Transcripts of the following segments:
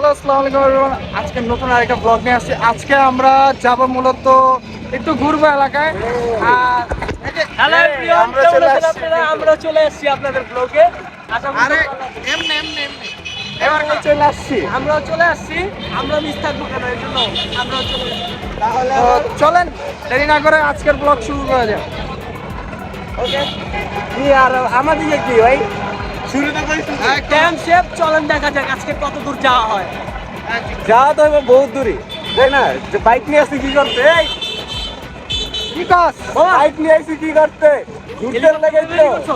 Hello আসসালামু আলাইকুম everyone. আজকে নতুন আরেকটা ব্লগ নিয়ে আসছি। আজকে আমরা যাব মূলত একটু ঘুরবো এলাকায়। আর হ্যালো এভরিওয়ান, কেমন আছেন আপনারা? আমরা চলে এসেছি আপনাদের ব্লগে। আরে এমনি এবার চলে আসছি। আমরাও চলে আসছি। আমরা মিস থাকবো কেন, এই জন্য আমরাও চলে এসেছি। তাহলে চলেন দেরি না করে আজকের ব্লগ শুরু করা যাক। ওকে, কি আর আমাদের কি ভাই শুরুটা করি। ক্যাম্প শেপ, চলেন দেখা যাক আজকে কত দূর যাওয়া হয়। যাওয়া তো হবে বহুত দূরই, তাই না? বাইক নিয়ে আসছি কি করতে? এই কি কাজ? বাইক নিয়ে আসছি কি করতে? ঘুরতে লাগে তো।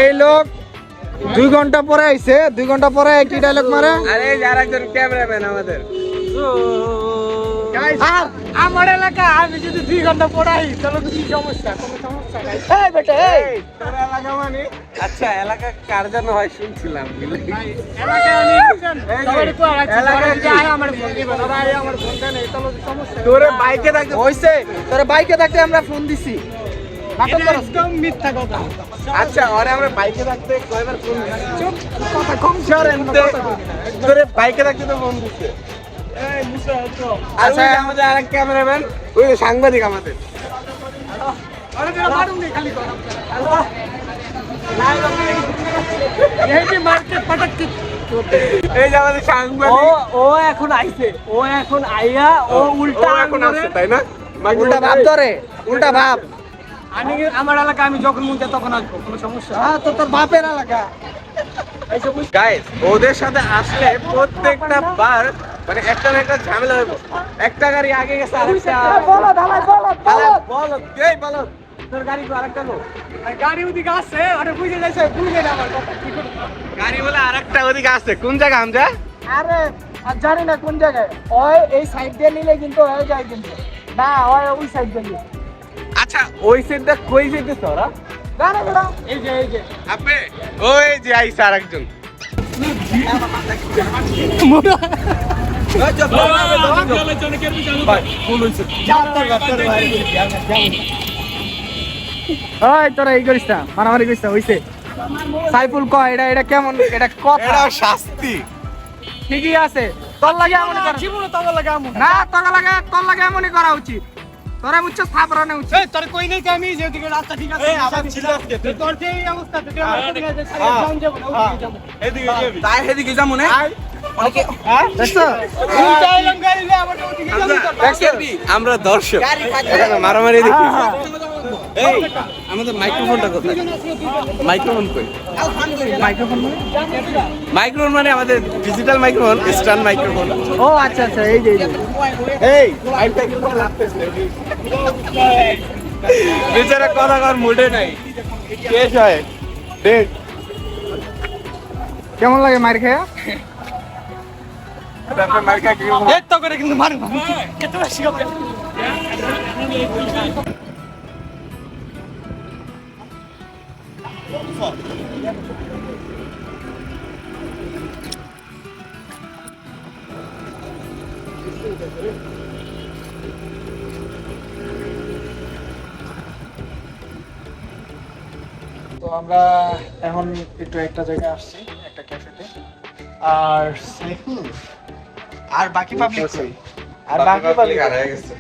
এই লোক 2 ঘন্টা পরে আইছে, 2 ঘন্টা পরে একই ডায়লগ মারে। আরে যার একজন ক্যামেরাম্যান আমাদের। আর আমার এলাকা আমি যদি 2 ঘন্টা পড়াই তাহলে তো কি সমস্যা? কোনো সমস্যা নাই। এই বেটা এই তোর এলাকা মানে আচ্ছা, এলাকা কার জন্য হয় শুনছিলাম। এলাকা আমি সবাই তো এলাকা যে আয় আমার ফোন দিবেন, আর আয় আমার ফোন দেন, এই তাহলে তো সমস্যা। তোরে বাইকে থাকতে হইছে, তোরে বাইকে থাকতে আমরা ফোন দিছি। নাটক করছ? একদম মিথ্যা কথা। আচ্ছা, ওরে আমরা বাইকে থাকতে কয়বার ফোন দিছি? চুপ, কথা কম শোনেন। তোরে বাইকে থাকতে তো ফোন দিছে। এই মুসা তো আচ্ছা, আমাদের আরেক ক্যামেরাম্যান, ওই যে সাংবাদিক আমাদের। আরে তোরা মারুন নি খালি কর। এই যে মার্কেট পটক এই যে আমাদের সাংবাদিক, ও এখন আইছে, ও এখন আইয়া ও উল্টা এখন আসছে, তাই না? উল্টা ভাব ধরে, উল্টা ভাব। আমি আমার এলাকা আমি যখন মন চাই তখন আসবো, কোনো সমস্যা হ্যাঁ তো তোর বাপের এলাকা। গাইস, ওদের সাথে আসলে প্রত্যেকটা বার মানে একটা না একটা ঝামেলা হইব। একটা গাড়ি আগে গেছে, আরেকটা বলো ঢালাই বলো বল, এই বল, তোর গাড়ি তো আরেকটা লো, গাড়ি ওদিকে আছে, আরে বুঝে যাইছে, বুঝে না আমার কথা কি করে। গাড়ি বলে আরেকটা ওদিকে আছে। কোন জায়গা আমজা? আরে আর জানি না কোন জায়গায়। ওই এই সাইড দিয়ে নিলে কিন্তু হয়ে যায় কিন্তু। না ওই ওই সাইড দিয়ে। আচ্ছা, ওই সাইডটা কই যেতেছ ওরা? না না বেটা, এই যে আপে ওই যে আইছে আরেকজন। ওই তোরা এই করিস না, মারামারি করিস না, হইছে। সাইফুল কয় এটা কেমন, এটা কথা এটা শাস্তি। ঠিকই আছে। তোর লাগে এমনই করা জীবনে তোর লাগে এমন না, তোর লাগে এমনই করা উচিত। তোরা বুঝছো সাবরানে উচিত। এই তোর কই নাই আমি যেদিকে রাস্তা ঠিক আছে, এই আবার ছিল আজকে তোর যে এই অবস্থা তুই আমার দিকে যাস, যাও যাবো না, ওদিকে যাবো। এদিকে যাবি, তাই এদিকে যাবো না। দেখছো? উল্টা এলাম গাড়ি নিয়ে আবার ওদিকে যাবি তোর। আমরা দর্শক, এখানে মারামারি দেখি। এই আমাদের মাইক্রোফোনটা কোথায়? মাইক্রোফোন কই? মাইক্রোফোন মানে আমাদের ডিজিটাল মাইক্রোফোন, স্ট্যান্ড মাইক্রোফোন। ও আচ্ছা আচ্ছা, এই যে এই আইটা কি করে লাগতেছে? বেচারা কথা কর মুডে নাই। কেস হয় ডেট। কেমন লাগে মার খেয়া? তারপর মার্কা কি এই তো করে কিন্তু মারবা কত বেশি হবে। তো আমরা এখন একটু একটা জায়গায় আসছি, একটা ক্যাফেতে। আর সাইফুল আর বাকি পাবলিক কই? আর বাকি পাবলিক হারিয়ে গেছে।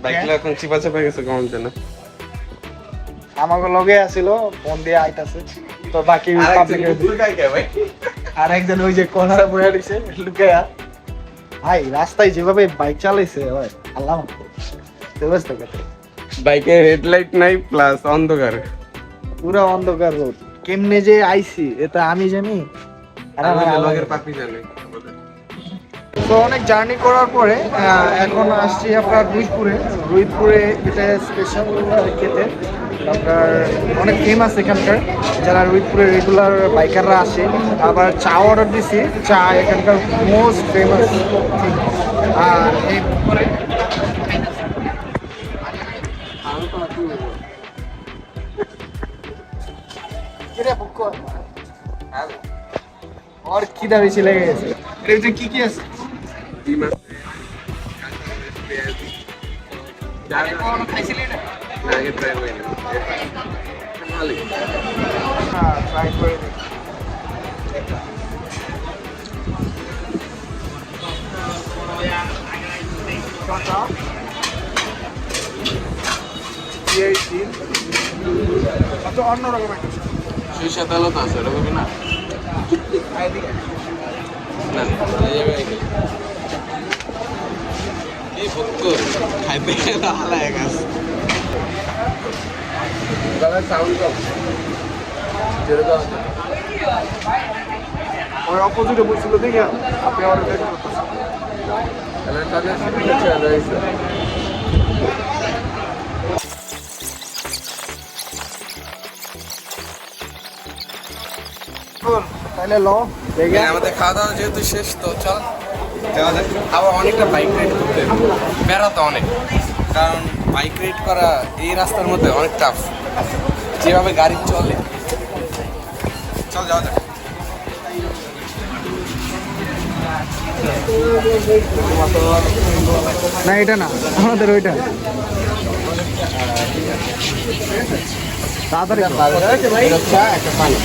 বাইকগুলো এখন চিপা চাপা গেছে কেমন যেন। আমাকে লগে আছিল, ফোন দিয়ে আইতাছে। তো বাকি পাবলিক আর একজন ওই যে কর্নারে বসে রইছে লুকায়া। ভাই রাস্তায় যেভাবে বাইক চালাইছে ভাই, আল্লাহ ব্যবস্থা করতে। বাইকের হেডলাইট নাই, প্লাস অন্ধকার, পুরো অন্ধকার রোড। কেমনে যে আইছি এটা আমি জানি। আর আমাদের লগের পাপি জানে। তো অনেক জার্নি করার পরে এখন আসছি আপনার রুইপুরে এটা স্পেশাল খেতে। আপনার অনেক ফেমাস এখানকার, যারা রুইপুরে রেগুলার বাইকাররা আসে। আবার চা অর্ডার দিছি, চা এখানকার মোস্ট ফেমাস। আর এরপরে আর খিদা বেশি লেগে গেছে। এর ভিতরে কি কি আছে? খাইছিলি না? আগে ট্রাই করে নিব ভালোই হ্যাঁ ট্রাই করে দিই। আচ্ছা অন্যরকম একটা সরিষা তেলও তো আছে এরকমই না না এই জায়গায় কি এই ফক্কর খাইতে গেলে হালায় গেছে দাদা সাউন্ড কম যেরকম ওই অপোজিটে বলছিল দেখে আপনি আমার ওয়েট করতেছেন। তাহলে তাদের সাথে চলে যাইছে তাহলে ল দেখে আমাদের খাওয়া দাওয়া যেহেতু শেষ তো চল যাওয়া যাক আবার অনেকটা বাইক রাইড করতে বেড়াতো অনেক কারণ বাইক রাইড করা এই রাস্তার মধ্যে অনেক টাফ যেভাবে গাড়ি চলে চল যাওয়া যাক না এটা না আমাদের ওইটা তাড়াতাড়ি একটা পানি